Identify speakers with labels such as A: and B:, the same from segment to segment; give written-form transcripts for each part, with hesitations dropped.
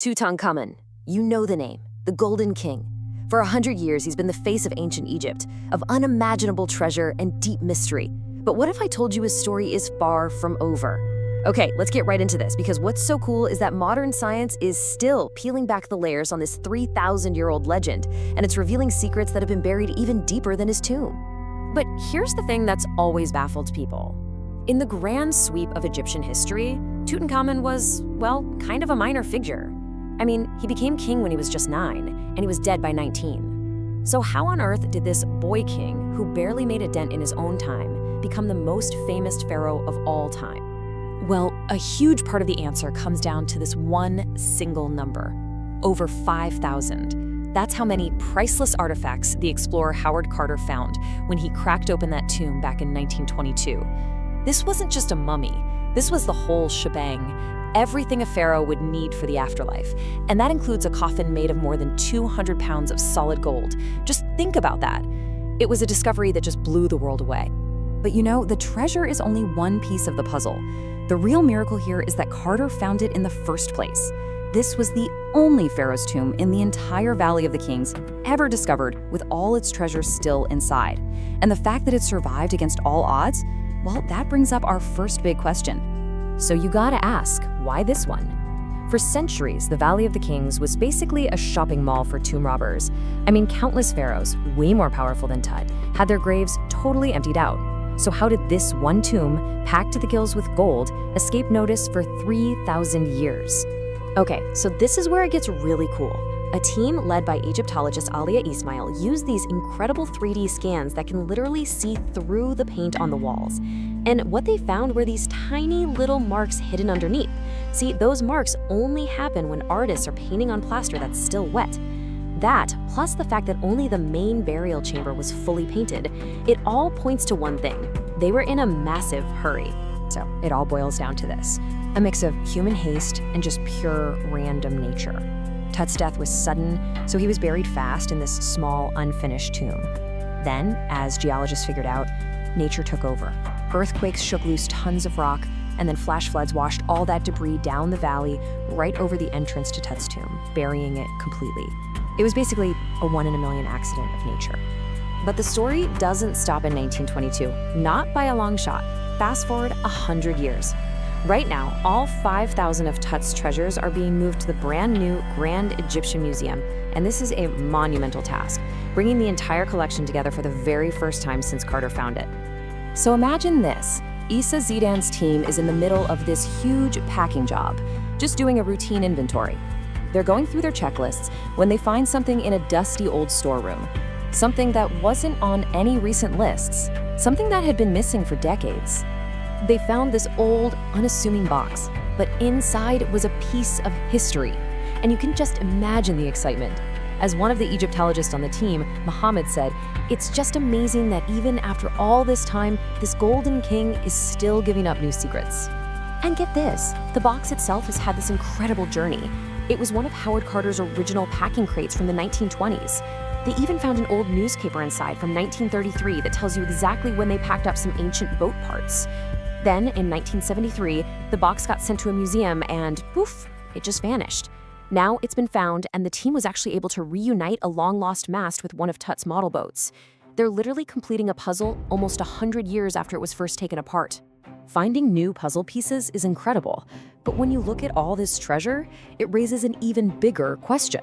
A: Tutankhamun, you know the name, the Golden King. For 100 years, he's been the face of ancient Egypt, of unimaginable treasure and deep mystery. But what if I told you his story is far from over? Okay, let's get right into this, because what's so cool is that modern science is still peeling back the layers on this 3,000-year-old legend, and it's revealing secrets that have been buried even deeper than his tomb. But here's the thing that's always baffled people. In the grand sweep of Egyptian history, Tutankhamun was, well, kind of a minor figure. I mean, he became king when he was just 9, and he was dead by 19. So how on earth did this boy king, who barely made a dent in his own time, become the most famous pharaoh of all time? Well, a huge part of the answer comes down to this one single number: over 5,000. That's how many priceless artifacts the explorer Howard Carter found when he cracked open that tomb back in 1922. This wasn't just a mummy, this was the whole shebang. Everything a pharaoh would need for the afterlife. And that includes a coffin made of more than 200 pounds of solid gold. Just think about that. It was a discovery that just blew the world away.
B: But you know, the treasure is only one piece of the puzzle. The real miracle here is that Carter found it in the first place. This was the only pharaoh's tomb in the entire Valley of the Kings ever discovered, with all its treasures still inside. And the fact that it survived against all odds, well, that brings up our first big question. So you gotta ask, why this one? For centuries, the Valley of the Kings was basically a shopping mall for tomb robbers. I mean, countless pharaohs, way more powerful than Tut, had their graves totally emptied out. So how did this one tomb, packed to the gills with gold, escape notice for 3,000 years? Okay, so this is where it gets really cool. A team led by Egyptologist Alia Ismail used these incredible 3D scans that can literally see through the paint on the walls. And what they found were these tiny little marks hidden underneath. See, those marks only happen when artists are painting on plaster that's still wet. That, plus the fact that only the main burial chamber was fully painted, it all points to one thing: they were in a massive hurry. So it all boils down to this: a mix of human haste and just pure random nature. Tut's death was sudden, so he was buried fast in this small, unfinished tomb. Then, as geologists figured out, nature took over. Earthquakes shook loose tons of rock, and then flash floods washed all that debris down the valley right over the entrance to Tut's tomb, burying it completely. It was basically a 1 in a million accident of nature.
A: But the story doesn't stop in 1922, not by a long shot. Fast forward 100 years. Right now, all 5,000 of Tut's treasures are being moved to the brand new Grand Egyptian Museum, and this is a monumental task, bringing the entire collection together for the very first time since Carter found it. So imagine this: Issa Zidan's team is in the middle of this huge packing job, just doing a routine inventory. They're going through their checklists when they find something in a dusty old storeroom, something that wasn't on any recent lists, something that had been missing for decades. They found this old, unassuming box, but inside was a piece of history. And you can just imagine the excitement. As one of the Egyptologists on the team, Mohammed, said, "It's just amazing that even after all this time, this Golden King is still giving up new secrets." And get this, the box itself has had this incredible journey. It was one of Howard Carter's original packing crates from the 1920s. They even found an old newspaper inside from 1933 that tells you exactly when they packed up some ancient boat parts. Then, in 1973, the box got sent to a museum and, poof, it just vanished. Now it's been found, and the team was actually able to reunite a long-lost mast with one of Tut's model boats. They're literally completing a puzzle almost 100 years after it was first taken apart. Finding new puzzle pieces is incredible, but when you look at all this treasure, it raises an even bigger question.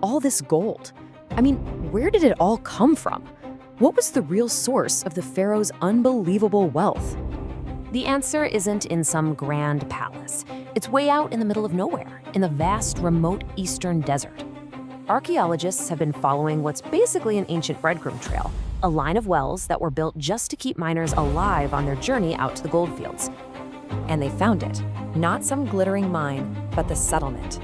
A: All this gold. I mean, where did it all come from? What was the real source of the pharaoh's unbelievable wealth? The answer isn't in some grand palace. It's way out in the middle of nowhere, in the vast, remote eastern desert. Archaeologists have been following what's basically an ancient breadcrumb trail, a line of wells that were built just to keep miners alive on their journey out to the goldfields. And they found it. Not some glittering mine, but the settlement.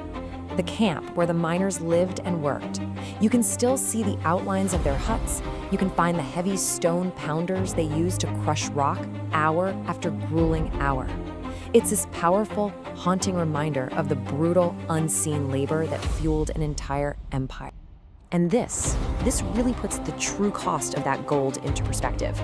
A: The camp where the miners lived and worked. You can still see the outlines of their huts. You can find the heavy stone pounders they used to crush rock hour after grueling hour. It's this powerful, haunting reminder of the brutal, unseen labor that fueled an entire empire. And this really puts the true cost of that gold into perspective.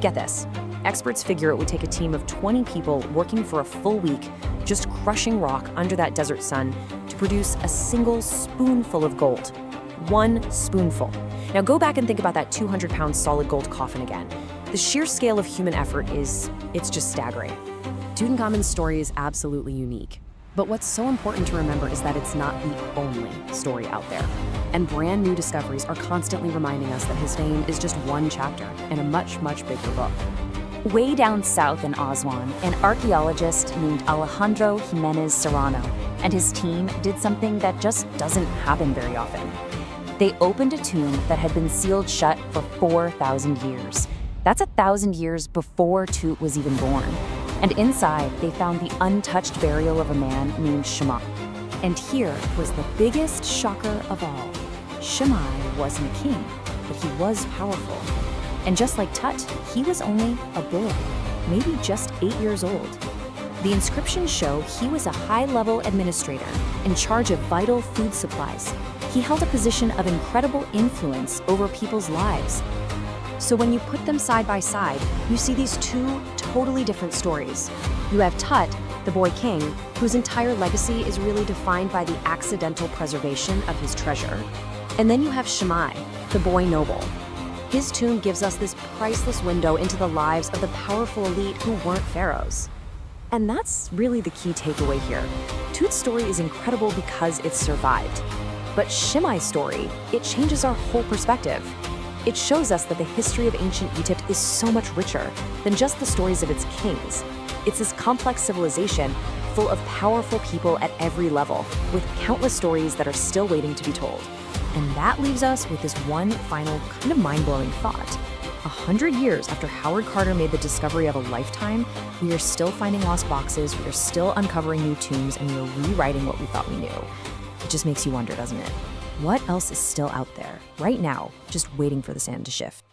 A: Get this. Experts figure it would take a team of 20 people working for a full week, just crushing rock under that desert sun, to to produce a single spoonful of gold. 1 spoonful. Now go back and think about that 200-pound solid gold coffin again. The sheer scale of human effort it's just staggering. Tutankhamen's story is absolutely unique. But what's so important to remember is that it's not the only story out there. And brand new discoveries are constantly reminding us that his fame is just one chapter in a much, much bigger book.
B: Way down south in Aswan, an archaeologist named Alejandro Jimenez Serrano and his team did something that just doesn't happen very often. They opened a tomb that had been sealed shut for 4,000 years. That's 1,000 years before Tut was even born. And inside, they found the untouched burial of a man named Shammai. And here was the biggest shocker of all. Shammai wasn't a king, but he was powerful. And just like Tut, he was only a boy, maybe just 8 years old. The inscriptions show he was a high-level administrator in charge of vital food supplies. He held a position of incredible influence over people's lives. So when you put them side by side, you see these two totally different stories. You have Tut, the boy king, whose entire legacy is really defined by the accidental preservation of his treasure. And then you have Shammai, the boy noble. His tomb gives us this priceless window into the lives of the powerful elite who weren't pharaohs. And that's really the key takeaway here. Tut's story is incredible because it survived. But Shammai's story, it changes our whole perspective. It shows us that the history of ancient Egypt is so much richer than just the stories of its kings. It's this complex civilization full of powerful people at every level, with countless stories that are still waiting to be told. And that leaves us with this one final kind of mind-blowing thought. 100 years after Howard Carter made the discovery of a lifetime, we are still finding lost boxes, we are still uncovering new tombs, and we are rewriting what we thought we knew. It just makes you wonder, doesn't it? What else is still out there, right now, just waiting for the sand to shift?